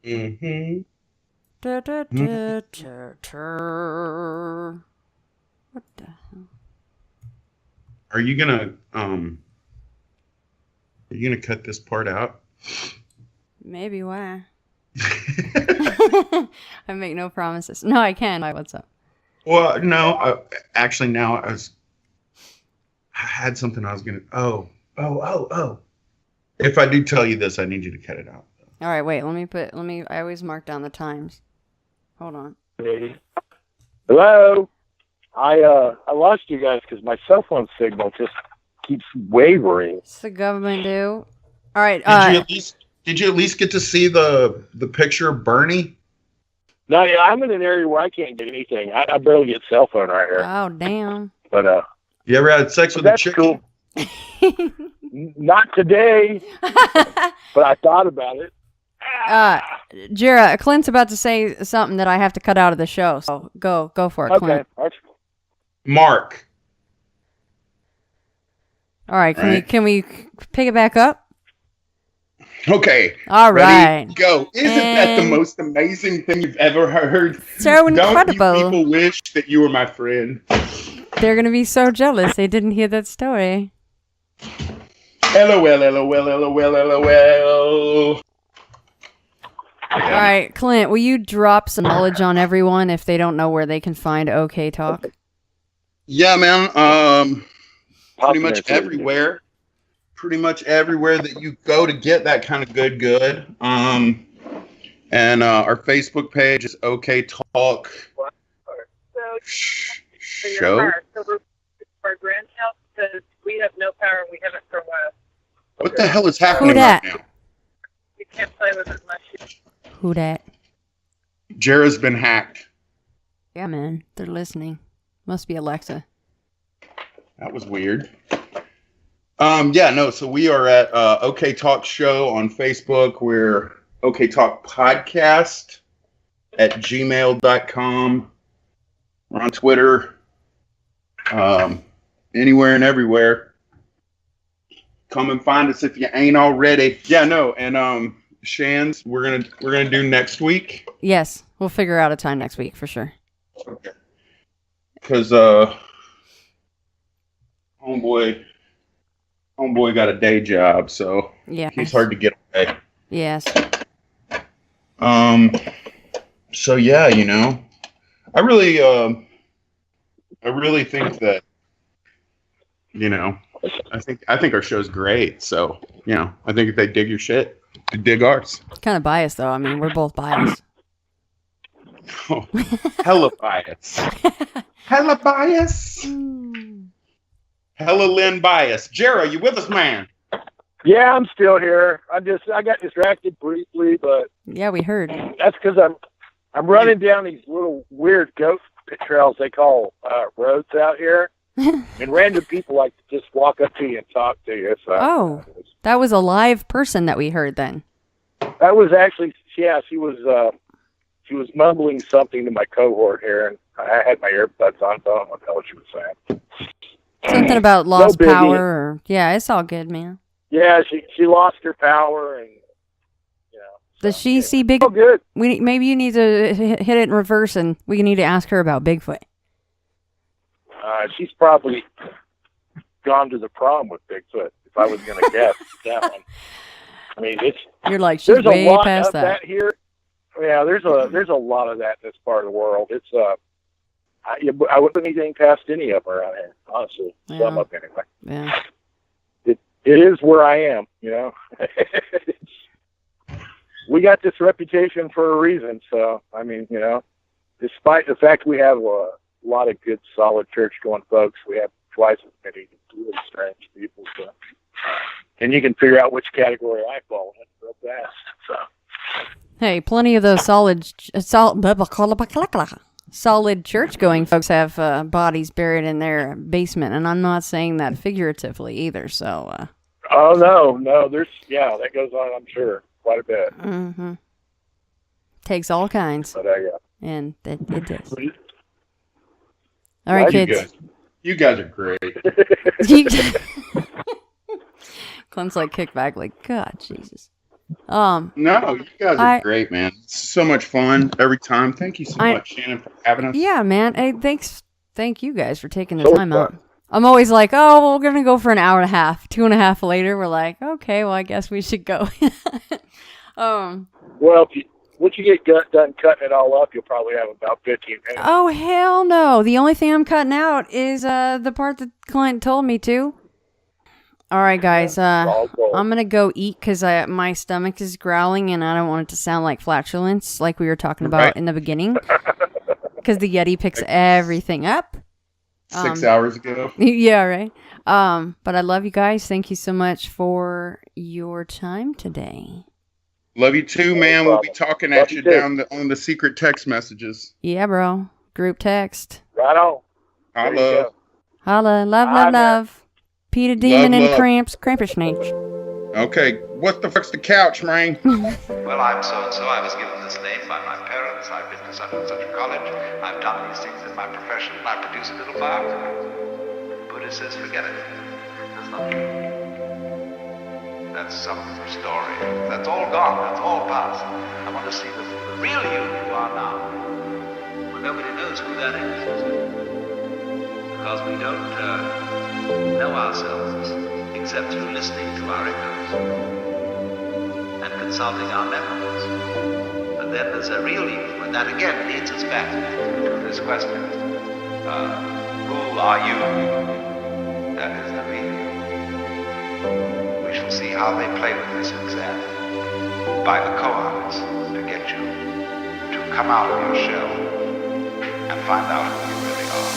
Speaker 3: Mm-hmm.
Speaker 5: What the hell?
Speaker 3: Are you gonna cut this part out?
Speaker 5: Maybe. Why? I make no promises. No, I can. What's up?
Speaker 3: Well, no. Actually, now I had something I was gonna. Oh. If I do tell you this, I need you to cut it out.
Speaker 5: All right, wait. I always mark down the times. Hold on.
Speaker 6: Hello. I lost you guys because my cell phone signal just keeps wavering.
Speaker 5: It's the government, do. All right.
Speaker 3: Did you at least get to see the picture of Bernie?
Speaker 6: No, yeah, I'm in an area where I can't get anything. I barely get cell phone right here.
Speaker 5: Oh, damn.
Speaker 6: But
Speaker 3: you ever had sex with a chicken?
Speaker 6: Cool. Not today, but I thought about it.
Speaker 5: Jera, Clint's about to say something that I have to cut out of the show. So go for it, Clint.
Speaker 6: Okay.
Speaker 4: Mark.
Speaker 5: All right, can we pick it back up?
Speaker 4: Okay.
Speaker 5: All
Speaker 4: ready,
Speaker 5: right.
Speaker 4: go. Isn't that the most amazing thing you've ever heard?
Speaker 5: So incredible.
Speaker 4: Don't you people wish that you were my friend?
Speaker 5: They're going to be so jealous they didn't hear that story.
Speaker 4: LOL, LOL, LOL, LOL.
Speaker 5: All right, Clint, will you drop some knowledge on everyone if they don't know where they can find OK Talk?
Speaker 4: Yeah, man. Pretty much everywhere. Pretty much everywhere that you go to get that kind of good. And our Facebook page is OK Talk Show.
Speaker 7: Our grand's house says we have no power and we haven't for a while.
Speaker 4: What the hell is happening
Speaker 5: Who dat?
Speaker 4: right now?
Speaker 7: We can't play with it unless you.
Speaker 5: Who dat?
Speaker 4: Jera's been hacked.
Speaker 5: Yeah, man, they're listening. Must be Alexa.
Speaker 4: That was weird. So we are at OK Talk Show on Facebook. We're OK Talk Podcast at gmail.com. We're on Twitter. Anywhere and everywhere. Come and find us if you ain't already. And Shans, we're gonna do next week.
Speaker 5: Yes, we'll figure out a time next week for sure.
Speaker 4: Okay. Because homeboy got a day job, so
Speaker 5: yeah,
Speaker 4: he's hard to get away.
Speaker 5: Yes.
Speaker 4: So yeah, I really think that, I think our show's great. So, I think if they dig your shit, they dig ours.
Speaker 5: Kind of biased though. I mean, we're both biased.
Speaker 4: Oh, hella bias. Hella bias. Hella Lynn bias. Jera, you with us, man?
Speaker 6: Yeah, I'm still here. I got distracted briefly, but
Speaker 5: yeah, we heard.
Speaker 6: That's because I'm running down these little weird ghost trails they call roads out here, and random people like to just walk up to you and talk to you. So
Speaker 5: that was a live person that we heard then.
Speaker 6: That was actually, yeah, she was mumbling something to my cohort here, and I had my earbuds on, so I don't know what she was saying.
Speaker 5: Something about lost power, yeah, it's all good, man.
Speaker 6: Yeah, she lost her power, and
Speaker 5: does she see Bigfoot?
Speaker 6: Oh, good.
Speaker 5: Maybe you need to hit it in reverse, and we need to ask her about Bigfoot.
Speaker 6: She's probably gone to the prom with Bigfoot, if I was going to guess that one. I mean,
Speaker 5: you're like, she's way
Speaker 6: a lot
Speaker 5: past
Speaker 6: of that here. Yeah, there's a lot of that in this part of the world. It's I wouldn't put anything past any of them around here, honestly.
Speaker 5: Yeah.
Speaker 6: Some of anyway.
Speaker 5: Yeah.
Speaker 6: It is where I am, We got this reputation for a reason, so I mean, despite the fact we have a lot of good, solid church-going folks, we have twice as many really strange people. So, and you can figure out which category I fall in real fast. So,
Speaker 5: hey, plenty of those solid church-going folks have bodies buried in their basement, and I'm not saying that figuratively either. So,
Speaker 6: oh no, that goes on, I'm sure, quite a bit.
Speaker 5: Mm-hmm. Takes all kinds,
Speaker 6: but
Speaker 5: and it does. All right, kids.
Speaker 4: You guys are great.
Speaker 5: Clint's like kickback, like, God, Jesus.
Speaker 4: No, you guys are great, man. It's so much fun every time. Thank you so much, Shannon, for having us.
Speaker 5: Yeah, man. Hey, thank you guys for taking the time out. I'm always like, we're going to go for an hour and a half. 2.5 later, we're like, okay, well, I guess we should go.
Speaker 6: Well, once you get done cutting it all up, you'll probably have about 15 minutes.
Speaker 5: Oh, hell no. The only thing I'm cutting out is the part that Clint told me to. All right, guys. I'm going to go eat because my stomach is growling and I don't want it to sound like flatulence like we were talking about in the beginning. Because the Yeti picks everything up.
Speaker 4: 6 hours ago.
Speaker 5: Yeah, right. But I love you guys. Thank you so much for your time today.
Speaker 4: Love you too, man. We'll be talking at you down on the secret text messages.
Speaker 5: Yeah, bro. Group text.
Speaker 6: Right on.
Speaker 4: Holla.
Speaker 5: Holla. Love. Peter Demon and
Speaker 4: love.
Speaker 5: Krampus snake.
Speaker 4: Okay, what the fuck's the couch, man?
Speaker 8: Well, I'm so-and-so. I was given this name by my parents. I've been to such and such a college. I've done these things in my profession. I produce a little biography. Buddha says, forget it. That's not true. That's some story. That's all gone. That's all past. I want to see the real you are now. Well, nobody knows who that is. Because we don't know ourselves except through listening to our echoes and consulting our memories. But then there's a real you, and that again leads us back to this question. Who are you? That is the real you. We shall see how they play with this exam by the koans to get you to come out of your shell and find out who you really are.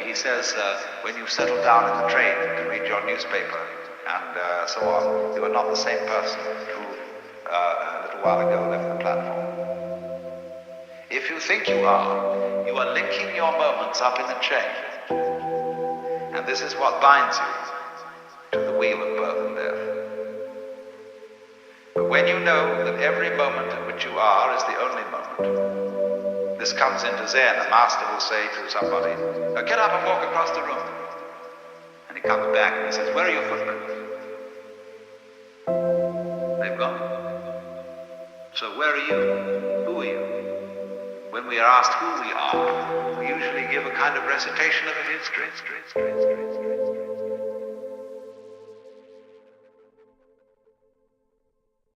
Speaker 8: he says, when you settle down in the train to read your newspaper and so on, you are not the same person who a little while ago left the platform. If you think you are linking your moments up in a chain. And this is what binds you to the wheel of birth and death. But when you know that every moment in which you are is the only moment, this comes into Zen. A master will say to somebody, get up and walk across the room. And he comes back and he says, where are your footprints? They've gone. So where are you? Who are you? When we are asked who we are, we usually give a kind of recitation of a history.